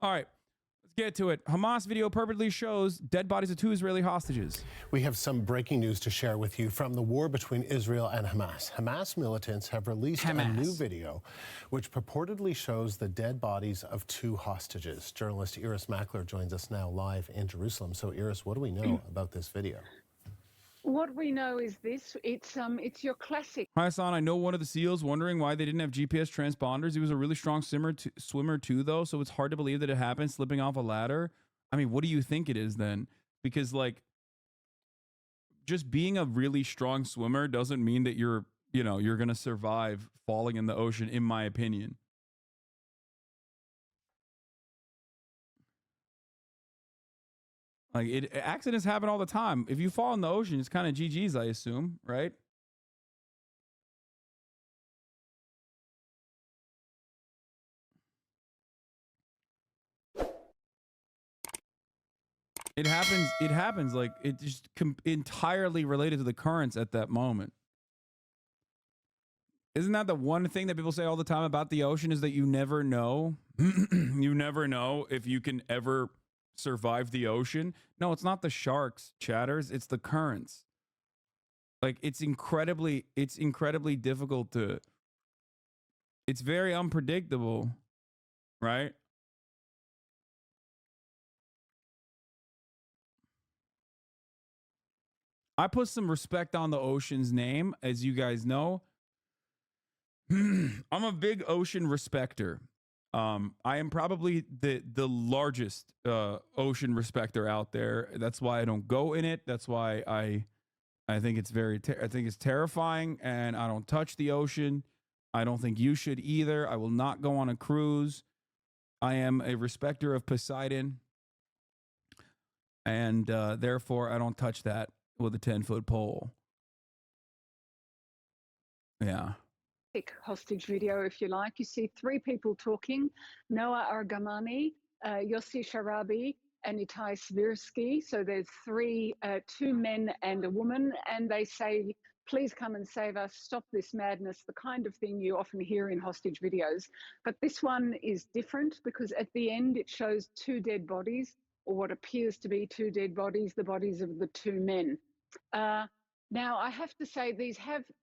All right, let's get to it. Hamas video purportedly shows dead bodies of 2 Israeli hostages. We have some breaking news to share with you from the war between Israel and Hamas. Hamas militants have released a new video which purportedly shows the dead bodies of 2 hostages. Journalist Iris Mackler joins us now live in Jerusalem. So Iris, what do we know about this video? What we know is this: it's your classic. Hi, Hasan. I know one of the SEALs wondering why they didn't have GPS transponders. He was a really strong swimmer too, though, so it's hard to believe that it happened slipping off a ladder. I mean, what do you think it is then? Because, like, just being a really strong swimmer doesn't mean that you're going to survive falling in the ocean, in my opinion. Like, accidents happen all the time. If you fall in the ocean, it's kind of GG's, I assume, right? It happens. Like, it just entirely related to the currents at that moment. Isn't that the one thing that people say all the time about the ocean, is that you never know? You never know if you can ever survive the ocean. No, it's not the sharks, chatters. It's the currents. Like, it's incredibly difficult to, it's very unpredictable, right? I put some respect on the ocean's name, as you guys know. I'm a big ocean respecter. I am probably the largest ocean respecter out there. That's why I don't go in it. That's why I think it's I think it's terrifying, and I don't touch the ocean. I don't think you should either. I will not go on a cruise. I am a respecter of Poseidon, and therefore I don't touch that with a 10-foot pole. Yeah. Hostage video, if you like. You see 3 people talking: Noah Argamani, Yossi Sharabi, and Itai Svirsky. So there's 2 men and a woman, and they say, please come and save us, stop this madness, the kind of thing you often hear in hostage videos. But this one is different, because at the end it shows 2 dead bodies, or what appears to be 2 dead bodies, the bodies of the 2 men. Now, I have to say,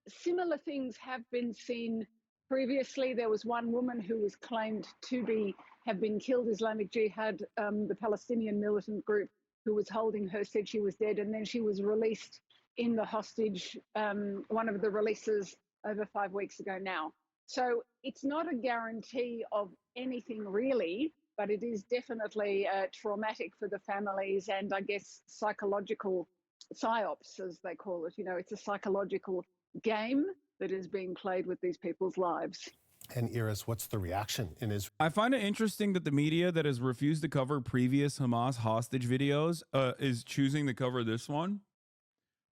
similar things have been seen previously. There was one woman who was claimed to have been killed. Islamic Jihad, the Palestinian militant group who was holding her, said she was dead, and then she was released in the hostage, one of the releases over 5 weeks ago now. So it's not a guarantee of anything really, but it is definitely traumatic for the families, and I guess psychological psyops, as they call it. It's a psychological game that is being played with these people's lives. And Iris, what's the reaction in Israel? I find it interesting that the media that has refused to cover previous Hamas hostage videos is choosing to cover this one.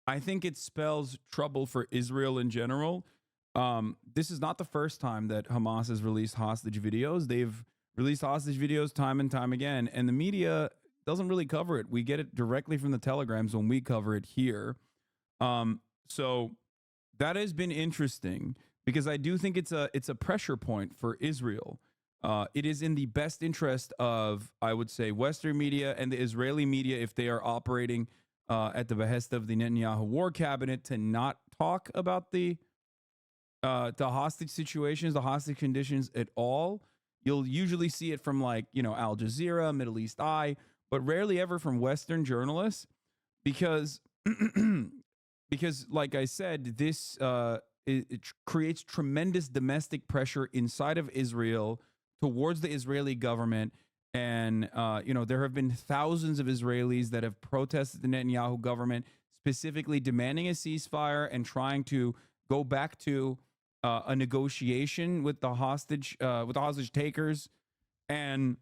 I think it spells trouble for Israel in general. This is not the first time that Hamas has released hostage videos. They've released hostage videos time and time again, and the media doesn't really cover it. We get it directly from the telegrams when we cover it here. So that has been interesting, because I do think it's a pressure point for Israel. It is in the best interest of, I would say, Western media and the Israeli media, if they are operating at the behest of the Netanyahu war cabinet, to not talk about the hostage situations, the hostage conditions at all. You'll usually see it from, like, Al Jazeera, Middle East Eye, but rarely ever from Western journalists, because like I said, this it creates tremendous domestic pressure inside of Israel towards the Israeli government. And, there have been thousands of Israelis that have protested the Netanyahu government, specifically demanding a ceasefire and trying to go back to a negotiation with the hostage takers. And,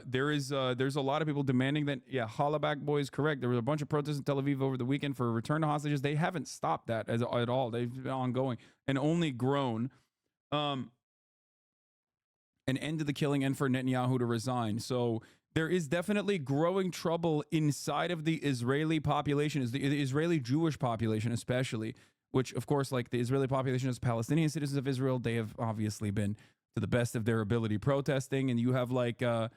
there's a lot of people demanding that, Hollaback Boy is correct. There was a bunch of protests in Tel Aviv over the weekend for a return to hostages. They haven't stopped that at all. They've been ongoing and only grown. An end to the killing and for Netanyahu to resign. So there is definitely growing trouble inside of the Israeli population, the Israeli Jewish population especially, which, of course, like the Israeli population is Palestinian citizens of Israel. They have obviously been to the best of their ability protesting, and you have like Bim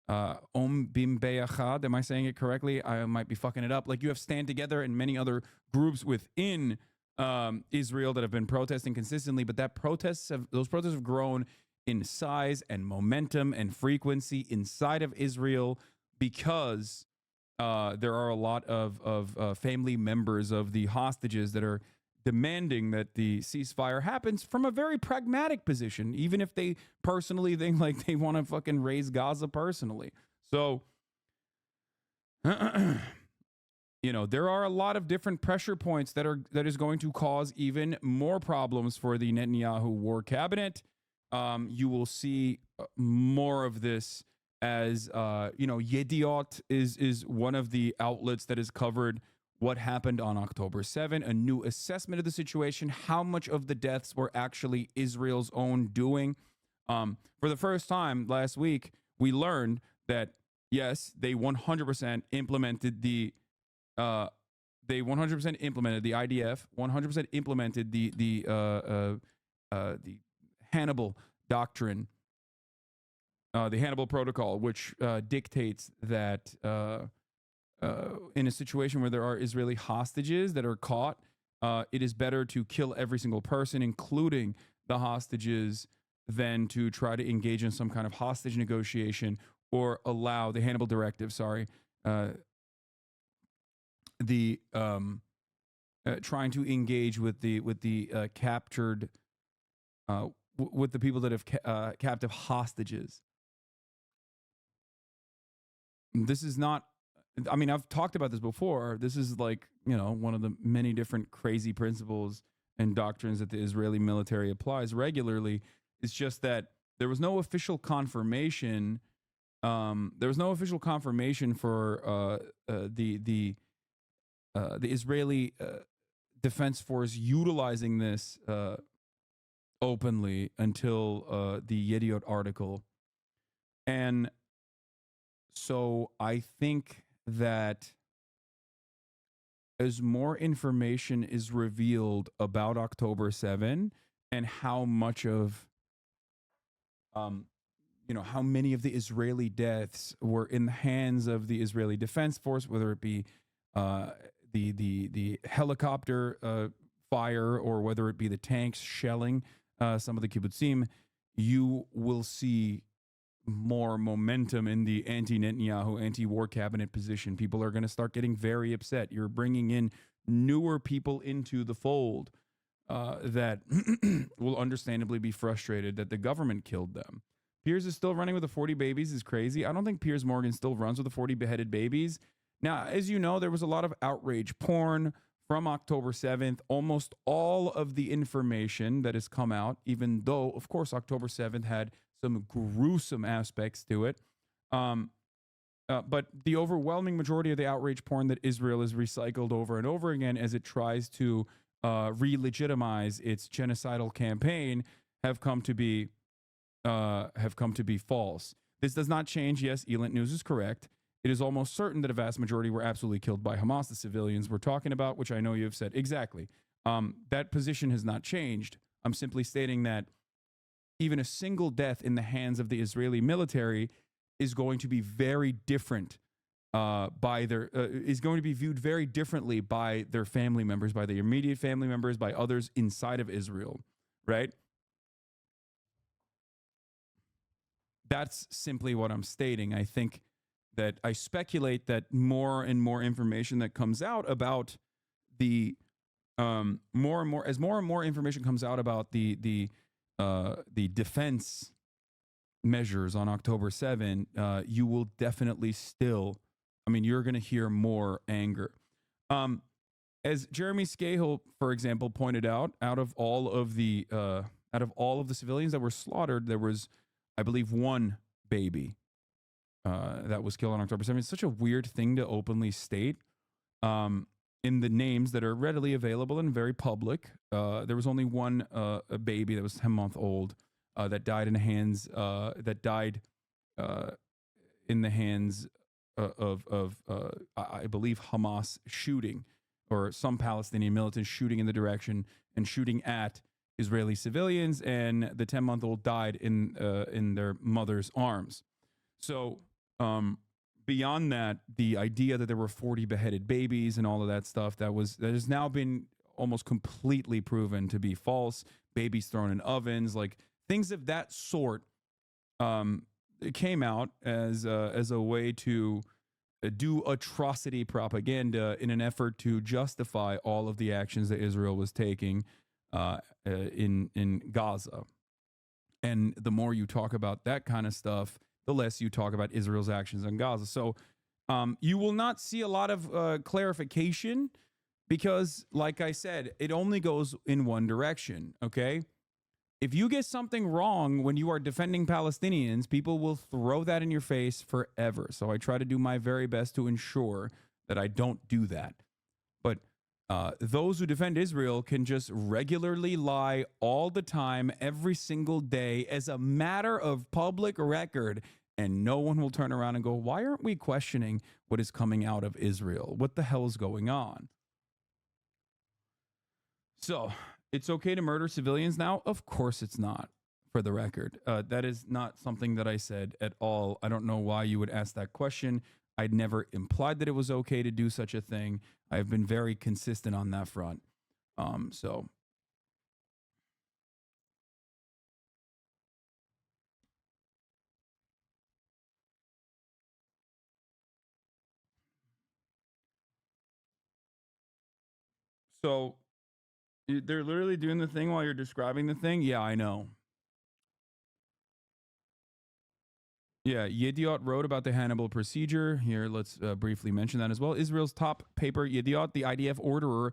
Beyachad. Am I saying it correctly? I might be fucking it up. Like you have Stand Together and many other groups within Israel that have been protesting consistently, but those protests have grown in size and momentum and frequency inside of Israel because there are a lot of family members of the hostages that are demanding that the ceasefire happens from a very pragmatic position, even if they personally think like they want to fucking raise Gaza personally. So, you know, there are a lot of different pressure points that is going to cause even more problems for the Netanyahu war cabinet. You will see more of this as, you know, Yediot is one of the outlets that has covered what happened on October 7, a new assessment of the situation, how much of the deaths were actually Israel's own doing. For the first time last week, we learned that, yes, they 100% implemented the IDF, 100% implemented the Hannibal doctrine, the Hannibal Protocol, which dictates that in a situation where there are Israeli hostages that are caught, it is better to kill every single person, including the hostages, than to try to engage in some kind of hostage negotiation or allow the Hannibal Directive, trying to engage with the captured, with the people that have captive hostages. This is not, I mean, I've talked about this before. This is like, you know, one of the many different crazy principles and doctrines that the Israeli military applies regularly. It's just that there was no official confirmation. There was no official confirmation for the Israeli Defense Force utilizing this openly until the Yediot article. And so I think that as more information is revealed about October 7 and how much of, you know, how many of the Israeli deaths were in the hands of the Israeli Defense Force, whether it be the helicopter fire or whether it be the tanks shelling some of the kibbutzim, you will see more momentum in the anti-Netanyahu, anti-war cabinet position. People are going to start getting very upset. You're bringing in newer people into the fold that will understandably be frustrated that the government killed them. Piers is still running with the 40 babies is crazy. I don't think Piers Morgan still runs with the 40 beheaded babies. Now, as you know, there was a lot of outrage porn from October 7th. Almost all of the information that has come out, even though, of course, October 7th had some gruesome aspects to it. But the overwhelming majority of the outrage porn that Israel has recycled over and over again as it tries to re-legitimize its genocidal campaign have come to be false. This does not change. Yes, Elent News is correct. It is almost certain that a vast majority were absolutely killed by Hamas, the civilians we're talking about, which I know you have said. Exactly. That position has not changed. I'm simply stating that even a single death in the hands of the Israeli military is going to be very different is going to be viewed very differently by their family members, by their immediate family members, by others inside of Israel, right? That's simply what I'm stating. I think that I speculate that more and more information that comes out about the more and more information comes out about the defense measures on October 7, you will definitely still, I mean, you're going to hear more anger. As Jeremy Scahill, for example, pointed out, out of all of the civilians that were slaughtered, there was, I believe, one baby that was killed on October 7th. It's such a weird thing to openly state. In the names that are readily available and very public, there was only one a baby that was 10-month old that died in the hands in the hands of I believe Hamas shooting, or some Palestinian militants shooting in the direction and shooting at Israeli civilians, and the 10-month-old died in their mother's arms. So beyond that, the idea that there were 40 beheaded babies and all of that stuff that has now been almost completely proven to be false. Babies thrown in ovens, like things of that sort, it came out as a way to do atrocity propaganda in an effort to justify all of the actions that Israel was taking in Gaza. And the more you talk about that kind of stuff, the less you talk about Israel's actions in Gaza. So you will not see a lot of clarification because, like I said, it only goes in one direction, okay? If you get something wrong when you are defending Palestinians, people will throw that in your face forever. So I try to do my very best to ensure that I don't do that. But those who defend Israel can just regularly lie all the time, every single day, as a matter of public record, and no one will turn around and go, why aren't we questioning what is coming out of Israel? What the hell is going on? So it's okay to murder civilians now? Of course it's not, for the record. That is not something that I said at all. I don't know why you would ask that question. I'd never implied that it was okay to do such a thing. I've been very consistent on that front. So they're literally doing the thing while you're describing the thing? Yeah, I know. Yeah, Yediot wrote about the Hannibal procedure. Here, let's briefly mention that as well. Israel's top paper, Yediot, the IDF orderer.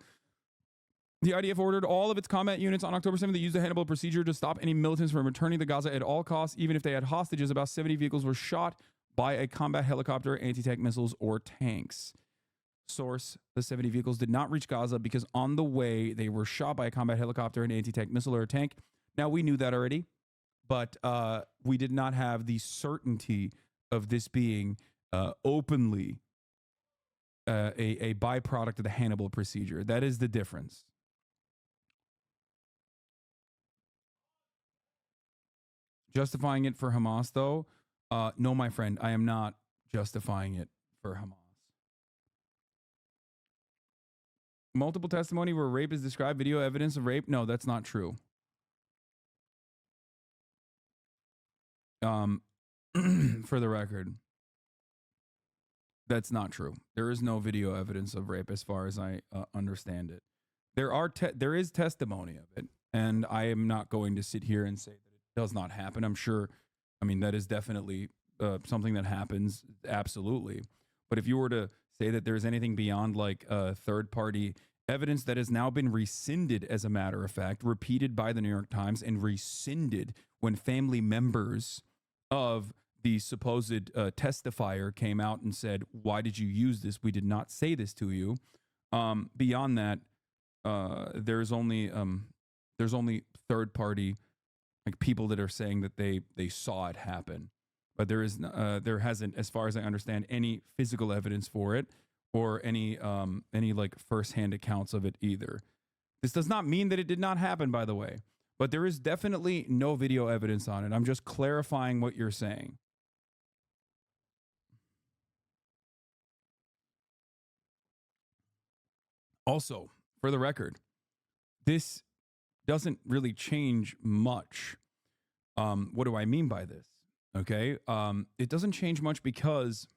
The IDF ordered all of its combat units on October 7th to use the Hannibal procedure to stop any militants from returning to Gaza at all costs, even if they had hostages. About 70 vehicles were shot by a combat helicopter, anti-tank missiles, or tanks. Source, the 70 vehicles did not reach Gaza because on the way they were shot by a combat helicopter, an anti-tank missile, or a tank. Now, we knew that already, but we did not have the certainty of this being openly a byproduct of the Hannibal procedure. That is the difference. Justifying it for Hamas, though? No, my friend, I am not justifying it for Hamas. Multiple testimony where rape is described, video evidence of rape? No, that's not true. For the record, that's not true. There is no video evidence of rape as far as I understand it. There is testimony of it, and I am not going to sit here and say that it does not happen. I'm sure, I mean, that is definitely something that happens, absolutely. But if you were to say that there's anything beyond like third-party evidence that has now been rescinded, as a matter of fact, repeated by the New York Times and rescinded when family members of the supposed testifier came out and said, why did you use this? We did not say this to you. Beyond that, there's only third party, like people that are saying that they saw it happen. But there hasn't, as far as I understand, any physical evidence for it or any like firsthand accounts of it either. This does not mean that it did not happen, by the way. But there is definitely no video evidence on it. I'm just clarifying what you're saying. Also, for the record, this doesn't really change much. What do I mean by this? Okay. It doesn't change much because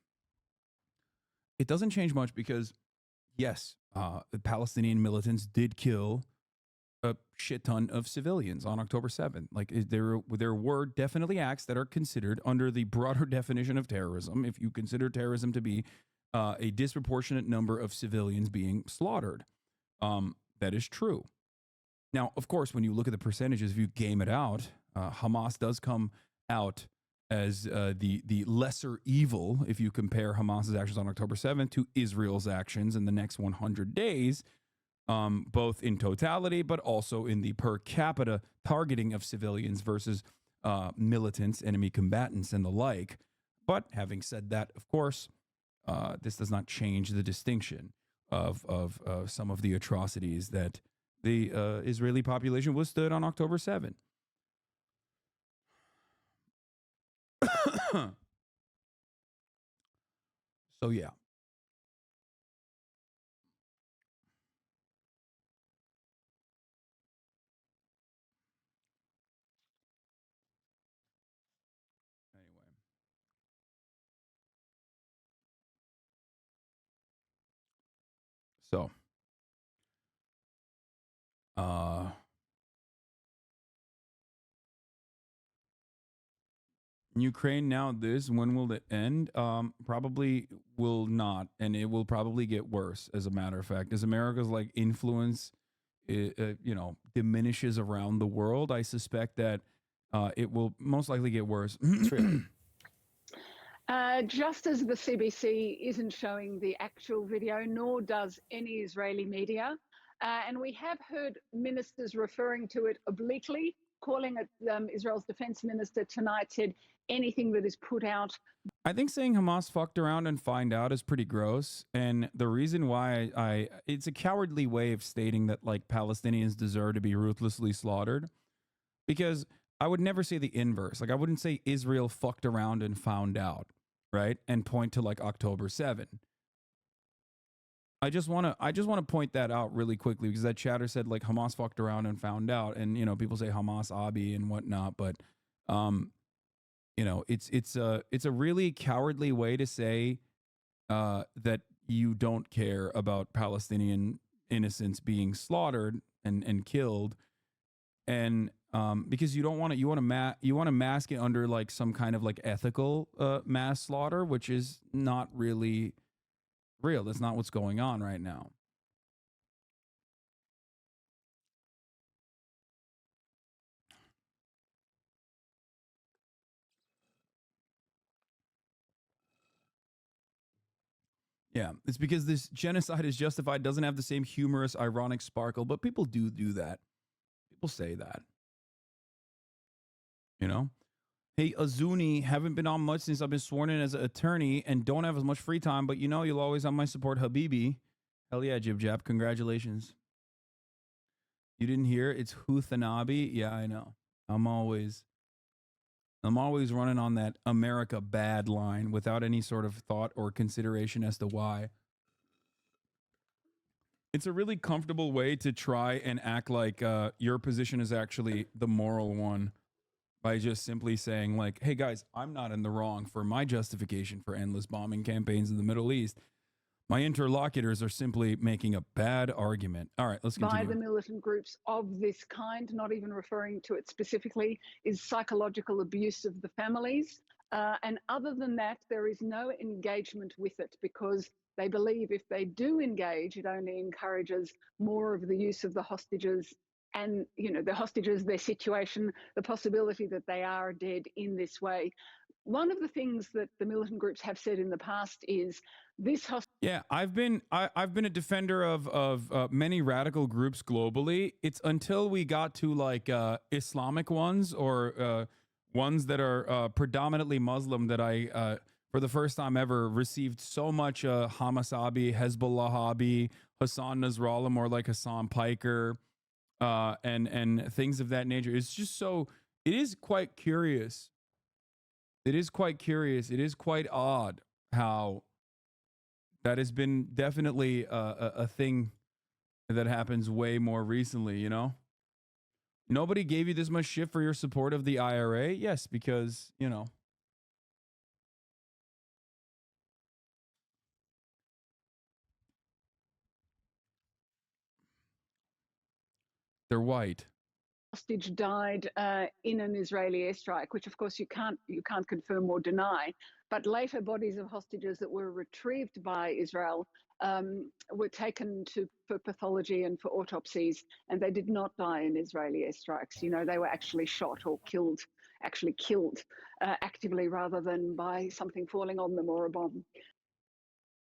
yes, the Palestinian militants did kill a shit ton of civilians on October 7th. Like there were definitely acts that are considered under the broader definition of terrorism. If you consider terrorism to be a disproportionate number of civilians being slaughtered, that is true. Now, of course, when you look at the percentages, if you game it out, Hamas does come out as the lesser evil if you compare Hamas's actions on October 7th to Israel's actions in the next 100 days. Both in totality, but also in the per capita targeting of civilians versus militants, enemy combatants, and the like. But having said that, of course, this does not change the distinction of some of the atrocities that the Israeli population withstood on October 7th. So yeah. Anyway. So Ukraine now this, when will it end? Probably will not, and it will probably get worse, as a matter of fact. As America's like influence diminishes around the world, I suspect that it will most likely get worse. Just as the CBC isn't showing the actual video, nor does any Israeli media. And we have heard ministers referring to it obliquely, calling it, Israel's defense minister tonight said anything that is put out. I think saying Hamas fucked around and find out is pretty gross. And the reason why it's a cowardly way of stating that like Palestinians deserve to be ruthlessly slaughtered, because I would never say the inverse. Like I wouldn't say Israel fucked around and found out, right? And point to like October 7. I just want to point that out really quickly, because that chatter said like Hamas fucked around and found out, and people say Hamas Abi and whatnot, but it's a really cowardly way to say that you don't care about Palestinian innocents being slaughtered and killed, and because you want to mask it under like some kind of like ethical mass slaughter, which is not really real. That's not what's going on right now. Yeah, it's because this genocide is justified doesn't have the same humorous, ironic sparkle, but people do that. People say that. Hey, Azuni, haven't been on much since I've been sworn in as an attorney and don't have as much free time, but you'll always have my support, Habibi. Hell yeah, Jib Jab. Congratulations. You didn't hear? It's Hasanabi. Yeah, I know. I'm always running on that America bad line without any sort of thought or consideration as to why. It's a really comfortable way to try and act like your position is actually the moral one, by just simply saying like, hey guys, I'm not in the wrong for my justification for endless bombing campaigns in the Middle East. My interlocutors are simply making a bad argument. All right, let's continue. By the militant groups of this kind, not even referring to it specifically, is psychological abuse of the families. And other than that, there is no engagement with it, because they believe if they do engage, it only encourages more of the use of the hostages and, the hostages, their situation, the possibility that they are dead in this way. One of the things that the militant groups have said in the past is this Yeah, I've been a defender of many radical groups globally. It's until we got to like Islamic ones or ones that are predominantly Muslim that I for the first time ever received so much Hamas Abi, Hezbollah Abi, Hasan Nasrallah, more like Hasan Piker, and things of that nature. It's just so, it is quite curious. It is quite curious. It is quite odd how that has been definitely a thing that happens way more recently, Nobody gave you this much shit for your support of the IRA? Yes, because, they're white. Hostage died in an Israeli airstrike, which of course you can't confirm or deny. But later, bodies of hostages that were retrieved by Israel were taken for pathology and for autopsies, and they did not die in Israeli airstrikes. They were actually shot or killed actively, rather than by something falling on them or a bomb.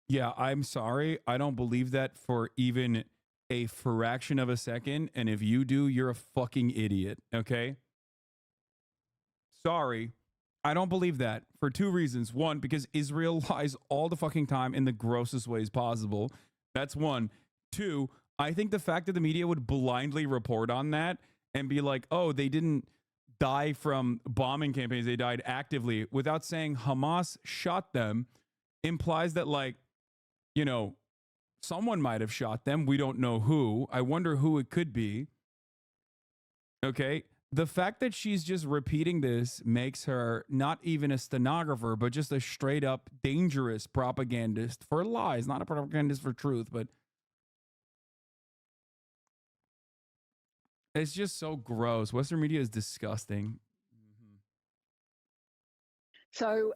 Yeah, I'm sorry. I don't believe that for even a fraction of a second. And if you do, you're a fucking idiot. Okay. Sorry. I don't believe that for two reasons. One, because Israel lies all the fucking time in the grossest ways possible. That's one. Two, I think the fact that the media would blindly report on that and be like, oh, they didn't die from bombing campaigns, they died actively, without saying Hamas shot them, implies that, like, you know, someone might have shot them. We don't know who. I wonder who it could be. Okay. The fact that she's just repeating this makes her not even a stenographer, but just a straight up dangerous propagandist for lies, not a propagandist for truth, but it's just so gross. Western media is disgusting. So,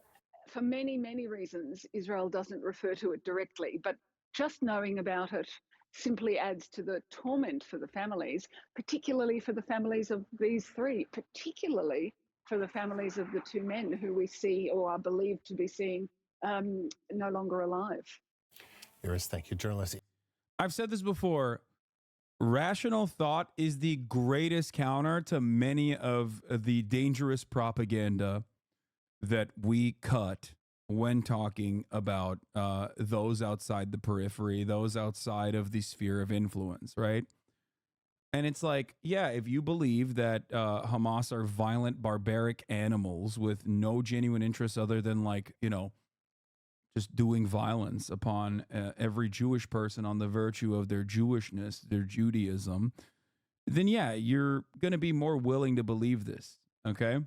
for many, many reasons, Israel doesn't refer to it directly, but just knowing about it simply adds to the torment for the families, particularly for the families of these three, particularly for the families of the two men who we see or are believed to be seeing no longer alive. Iris, thank you, journalist. I've said this before. Rational thought is the greatest counter to many of the dangerous propaganda that we cut when talking about those outside the periphery, those outside of the sphere of influence, right? And it's like, yeah, if you believe that Hamas are violent, barbaric animals with no genuine interest other than, like, you know, just doing violence upon every Jewish person on the virtue of their Jewishness, their Judaism, then yeah, you're going to be more willing to believe this, okay?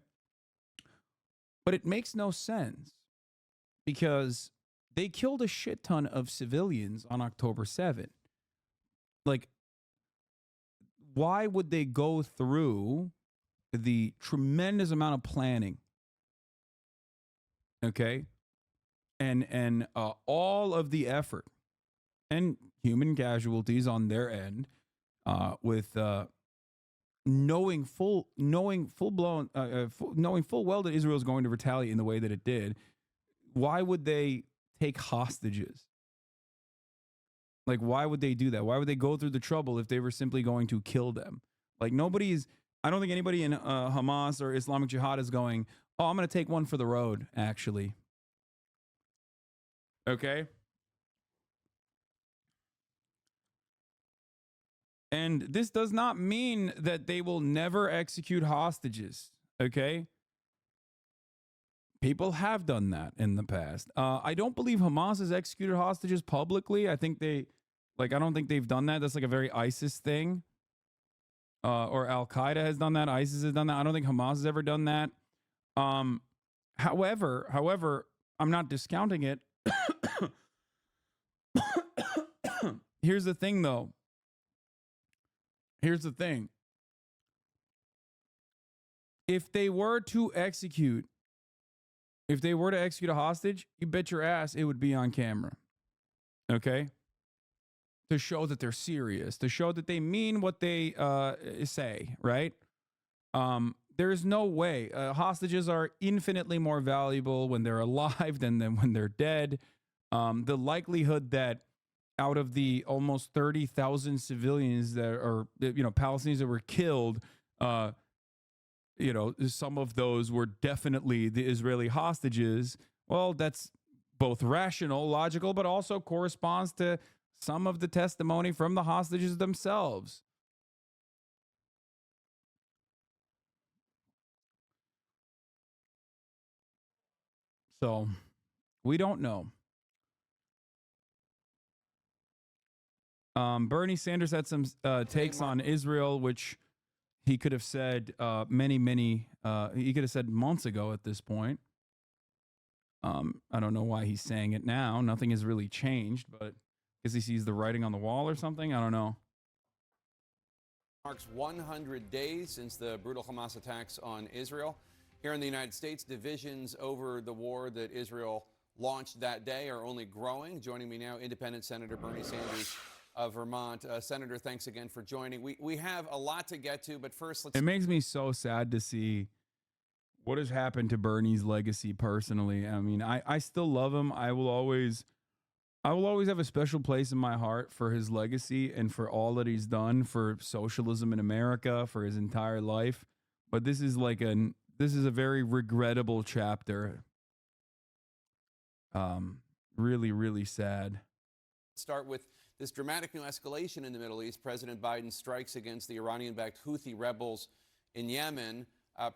But it makes no sense because they killed a shit ton of civilians on October 7th. Like, why would they go through the tremendous amount of planning, okay, and all of the effort and human casualties on their end, with knowing full well that Israel is going to retaliate in the way that it did? Why would they take hostages? Like, why would they do that? Why would they go through the trouble if they were simply going to kill them? Like, I don't think anybody in Hamas or Islamic Jihad is going, oh, I'm going to take one for the road, actually. Okay? And this does not mean that they will never execute hostages, okay? People have done that in the past. I don't believe Hamas has executed hostages publicly. I don't think they've done that. That's like a very ISIS thing. Or Al-Qaeda has done that. ISIS has done that. I don't think Hamas has ever done that. However, I'm not discounting it. Here's the thing, though. Here's the thing. If they were to execute a hostage, you bet your ass it would be on camera. Okay? To show that they're serious, to show that they mean what they say, right? There's no way. Hostages are infinitely more valuable when they're alive than when they're dead. The likelihood that out of the almost 30,000 civilians that are, Palestinians that were killed, some of those were definitely the Israeli hostages. Well, that's both rational, logical, but also corresponds to some of the testimony from the hostages themselves. So we don't know. Bernie Sanders had some takes on Israel, which he could have said he could have said months ago at this point. I don't know why he's saying it now. Nothing has really changed, but because he sees the writing on the wall or something. I don't know. Marks 100 days since the brutal Hamas attacks on Israel. Here in the United States, divisions over the war that Israel launched that day are only growing. Joining me now, Independent Senator Bernie Sanders of Vermont. Senator, thanks again for joining. We have a lot to get to, but first let's... It makes me so sad to see what has happened to Bernie's legacy personally. I mean, I still love him. I will always have a special place in my heart for his legacy and for all that he's done for socialism in America for his entire life. But this is a very regrettable chapter. Really, really sad. Start with this dramatic new escalation in the Middle East, President Biden's strikes against the Iranian-backed Houthi rebels in Yemen.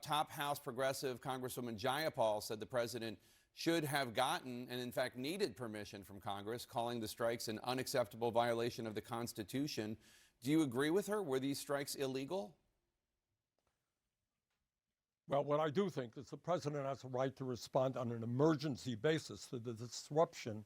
Top House progressive Congresswoman Jayapal said the president should have gotten and, in fact, needed permission from Congress, calling the strikes an unacceptable violation of the Constitution. Do you agree with her? Were these strikes illegal? Well, what I do think is the president has a right to respond on an emergency basis to the disruption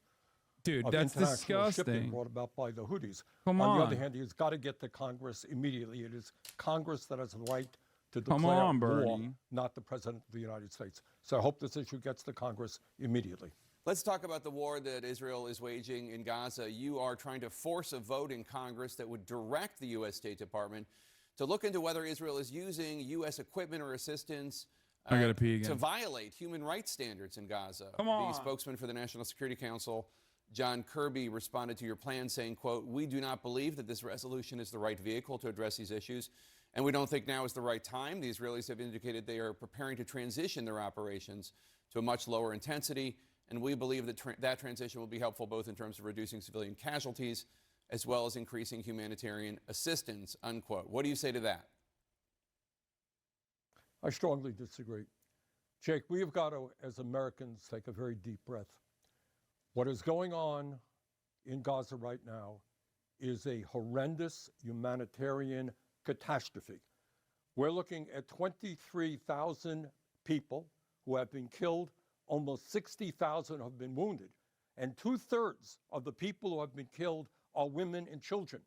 Dude, of that's international shipping disgusting. brought about by the Houthis. Come on the on. other hand, he's got to get to Congress immediately. It is Congress that has the right to Come declare on, war, Bernie. not the president of the United States. So I hope this issue gets to Congress immediately. Let's talk about the war that Israel is waging in Gaza. You are trying to force a vote in Congress that would direct the U.S. State Department to look into whether Israel is using U.S. equipment or assistance I gotta pee again. to violate human rights standards in Gaza. Come on. The spokesman for the National Security Council, John Kirby, responded to your plan saying, quote, "We do not believe that this resolution is the right vehicle to address these issues, and we don't think now is the right time. The Israelis have indicated they are preparing to transition their operations to a much lower intensity, and we believe that that transition will be helpful both in terms of reducing civilian casualties as well as increasing humanitarian assistance," unquote. What do you say to that? I strongly disagree. Jake, we have got to, as Americans, take a very deep breath. What is going on in Gaza right now is a horrendous humanitarian catastrophe. We're looking at 23,000 people who have been killed, almost 60,000 have been wounded, and 2/3 of the people who have been killed are women and children.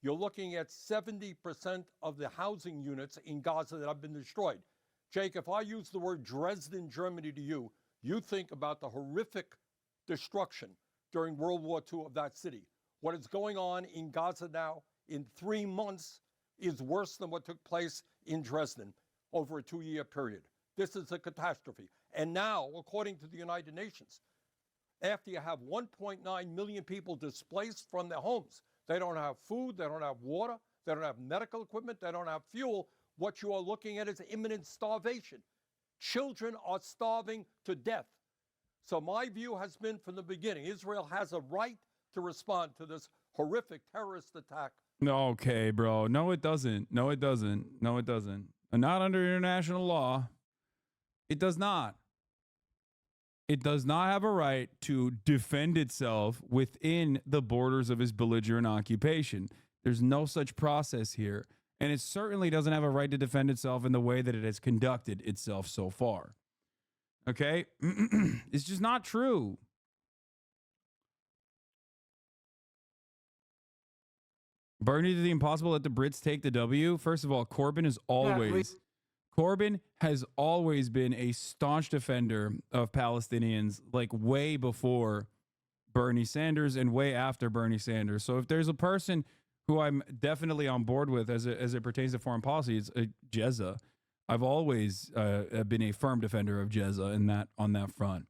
You're looking at 70% of the housing units in Gaza that have been destroyed. Jake, if I use the word Dresden, Germany to you, you think about the horrific destruction during World War II of that city. What is going on in Gaza now in 3 months is worse than what took place in Dresden over a 2-year period. This is a catastrophe. And now, according to the United Nations, after you have 1.9 million people displaced from their homes, they don't have food, they don't have water, they don't have medical equipment, they don't have fuel. What you are looking at is imminent starvation. Children are starving to death. So my view has been from the beginning, Israel has a right to respond to this horrific terrorist attack. Okay, bro. No, it doesn't. No, it doesn't. No, it doesn't. Not under international law. It does not. It does not have a right to defend itself within the borders of its belligerent occupation. There's no such process here. And it certainly doesn't have a right to defend itself in the way that it has conducted itself so far. Okay? It's just not true. Bernie did the impossible. Let the Brits take the W. First of all, Corbyn has always been a staunch defender of Palestinians, like way before Bernie Sanders and way after Bernie Sanders. So if there's a person who I'm definitely on board with as it pertains to foreign policy, it's Jezza. I've always been a firm defender of Jezza on that front.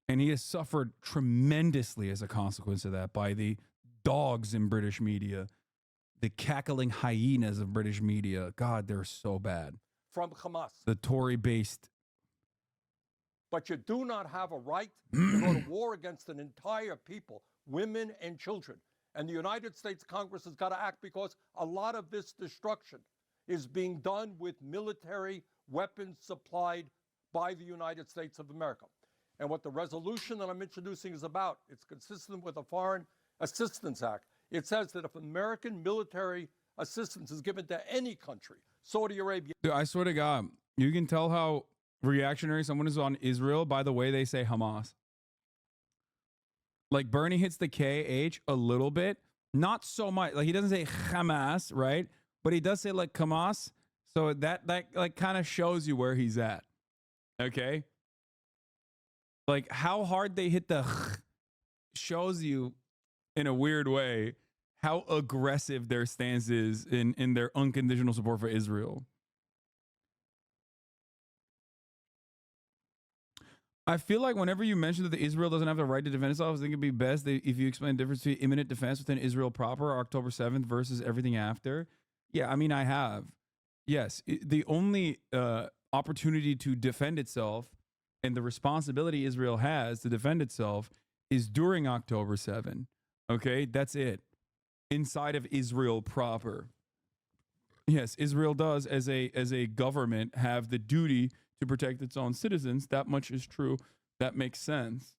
And he has suffered tremendously as a consequence of that by the dogs in British media, the cackling hyenas of British media. God, they're so bad. From Hamas. The Tory-based. But you do not have a right to go to war against an entire people, women and children. And the United States Congress has got to act because a lot of this destruction is being done with military weapons supplied by the United States of America. And what the resolution that I'm introducing is about, it's consistent with the Foreign Assistance Act. It says that if American military assistance is given to any country, Saudi Arabia. Dude, I swear to God, you can tell how reactionary someone is on Israel by the way they say Hamas. Like Bernie hits the KH a little bit, not so much. Like he doesn't say Hamas, right? But he does say like Hamas. So that like kind of shows you where he's at. Okay? Like how hard they hit the shows you in a weird way how aggressive their stance is in their unconditional support for Israel. I feel like whenever you mention that Israel doesn't have the right to defend itself, I think it'd be best if you explain the difference between imminent defense within Israel proper, October 7th, versus everything after. Yeah, I mean, I have. Yes, the only opportunity to defend itself and the responsibility Israel has to defend itself is during October 7th. Okay, that's it. inside of Israel proper. Yes, Israel does, as a government, have the duty to protect its own citizens. That much is true. That makes sense.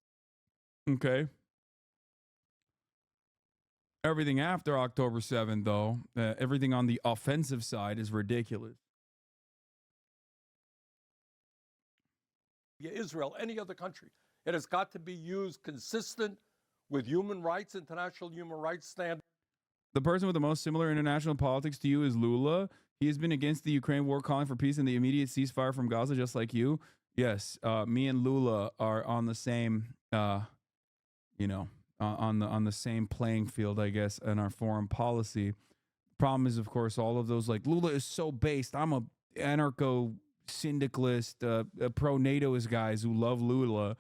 Okay. Everything after October 7th, though, everything on the offensive side is ridiculous. Israel, any other country. It has got to be used consistent with human rights, international human rights standards. The person with the most similar international politics to you is Lula. He has been against the Ukraine war, calling for peace and the immediate ceasefire from Gaza, just like you. Yes, me and Lula are on the same, on the same playing field, I guess, in our foreign policy. Problem is, of course, all of those, like, Lula is so based. I'm a anarcho syndicalist, pro-NATOist guys who love Lula,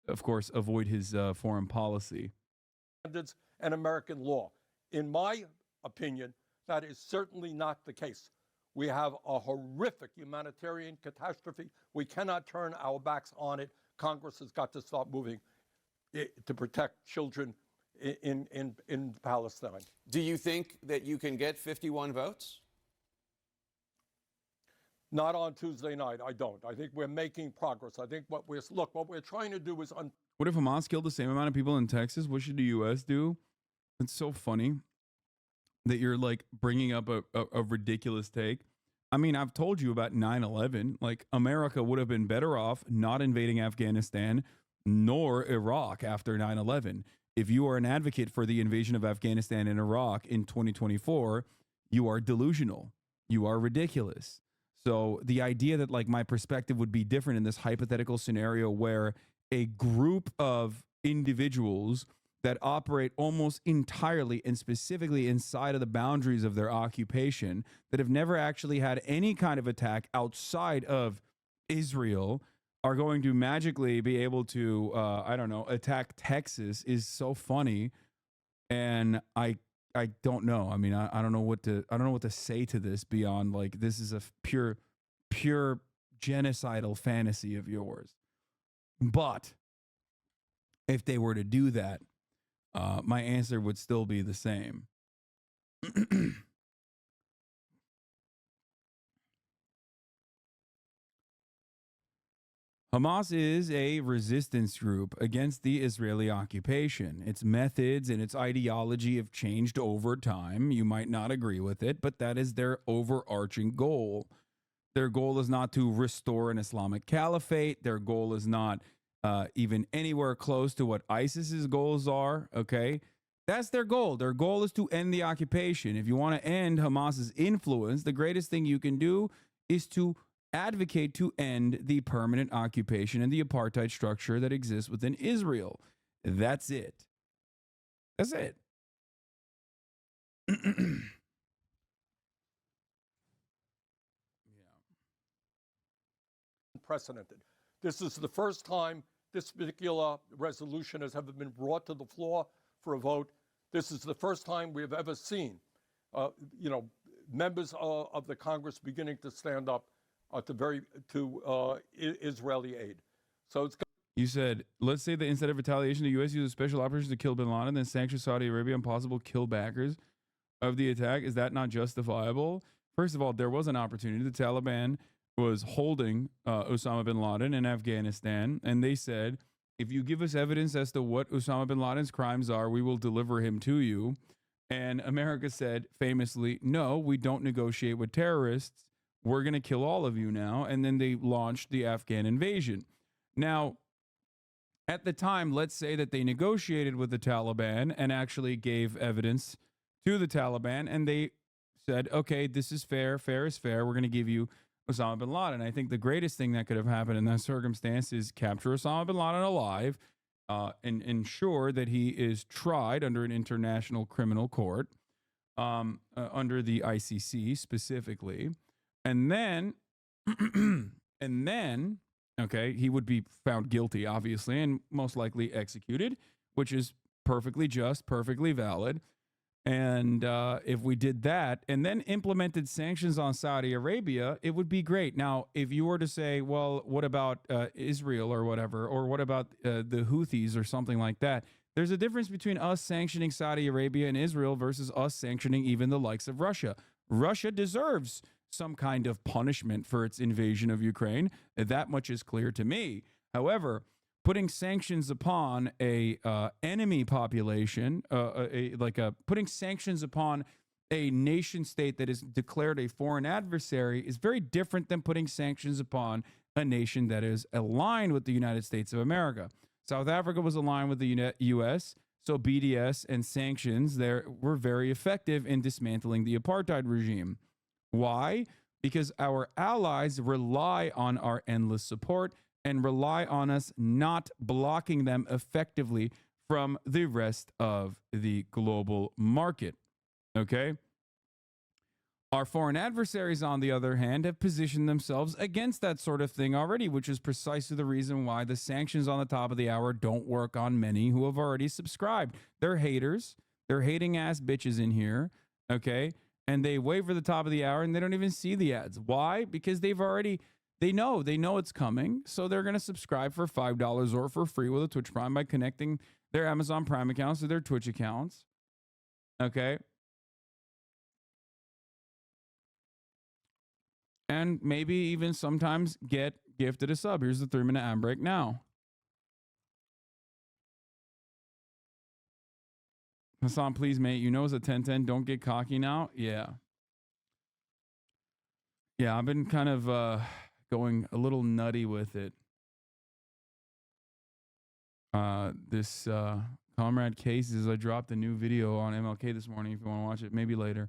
of course, avoid his foreign policy. And American law. In my opinion, that is certainly not the case. We have a horrific humanitarian catastrophe. We cannot turn our backs on it. Congress has got to start moving to protect children in Palestine. Do you think that you can get 51 votes? Not on Tuesday night, I don't. I think we're making progress. I think what we're trying to do is... What if Hamas killed the same amount of people in Texas? What should the U.S. do? It's so funny that you're, like, bringing up a ridiculous take. I mean, I've told you about 9/11. Like, America would have been better off not invading Afghanistan nor Iraq after 9/11. If you are an advocate for the invasion of Afghanistan and Iraq in 2024, you are delusional. You are ridiculous. So the idea that, like, my perspective would be different in this hypothetical scenario where a group of individuals that operate almost entirely and specifically inside of the boundaries of their occupation, that have never actually had any kind of attack outside of Israel, are going to magically be able to, attack Texas is so funny. And I don't know. I mean, I don't know what to say to this beyond, like, this is a pure genocidal fantasy of yours. But if they were to do that, my answer would still be the same. Hamas is a resistance group against the Israeli occupation. Its methods and its ideology have changed over time. You might not agree with it, but that is their overarching goal. Their goal is not to restore an Islamic caliphate. Their goal is not even anywhere close to what ISIS's goals are, okay? That's their goal. Their goal is to end the occupation. If you want to end Hamas's influence, the greatest thing you can do is to advocate to end the permanent occupation and the apartheid structure that exists within Israel. That's it. That's it. Unprecedented. This is the first time this particular resolution has ever been brought to the floor for a vote. This is the first time we have ever seen, members of the Congress beginning to stand up to Israeli aid. So it's. You said, let's say that instead of retaliation, the U.S. uses special operations to kill bin Laden, then sanction Saudi Arabia and possible kill backers of the attack. Is that not justifiable? First of all, there was an opportunity. The Taliban was holding Osama bin Laden in Afghanistan, and they said, if you give us evidence as to what Osama bin Laden's crimes are, we will deliver him to you. And America said famously, no, we don't negotiate with terrorists. We're going to kill all of you now. And then they launched the Afghan invasion. Now, at the time, let's say that they negotiated with the Taliban and actually gave evidence to the Taliban, and they said, okay, this is fair, fair is fair, we're going to give you Osama bin Laden. I think the greatest thing that could have happened in that circumstance is capture Osama bin Laden alive and ensure that he is tried under an international criminal court, under the ICC specifically. And then, okay, he would be found guilty, obviously, and most likely executed, which is perfectly just, perfectly valid. And if we did that and then implemented sanctions on Saudi Arabia, it would be great. Now, if you were to say, well, what about Israel or whatever, or what about the Houthis or something like that? There's a difference between us sanctioning Saudi Arabia and Israel versus us sanctioning even the likes of Russia. Russia deserves some kind of punishment for its invasion of Ukraine. That much is clear to me. However, putting sanctions upon a enemy population, putting sanctions upon a nation state that is declared a foreign adversary is very different than putting sanctions upon a nation that is aligned with the United States of America. South Africa was aligned with the U.S., so BDS and sanctions there were very effective in dismantling the apartheid regime. Why? Because our allies rely on our endless support and rely on us not blocking them effectively from the rest of the global market. Okay? Our foreign adversaries, on the other hand, have positioned themselves against that sort of thing already, which is precisely the reason why the sanctions on the top of the hour don't work on many who have already subscribed. They're haters. They're hating ass bitches in here. Okay? And they wait for the top of the hour and they don't even see the ads. Why? Because they know it's coming. So they're going to subscribe for $5 or for free with a Twitch Prime by connecting their Amazon Prime accounts to their Twitch accounts. Okay? And maybe even sometimes get gifted a sub. Here's the 3-minute ad break now. Hasan, please, mate. You know it's a 10-10. Don't get cocky now. Yeah. Yeah, I've been kind of going a little nutty with it. This Comrade Cases, I dropped a new video on MLK this morning if you want to watch it. Maybe later.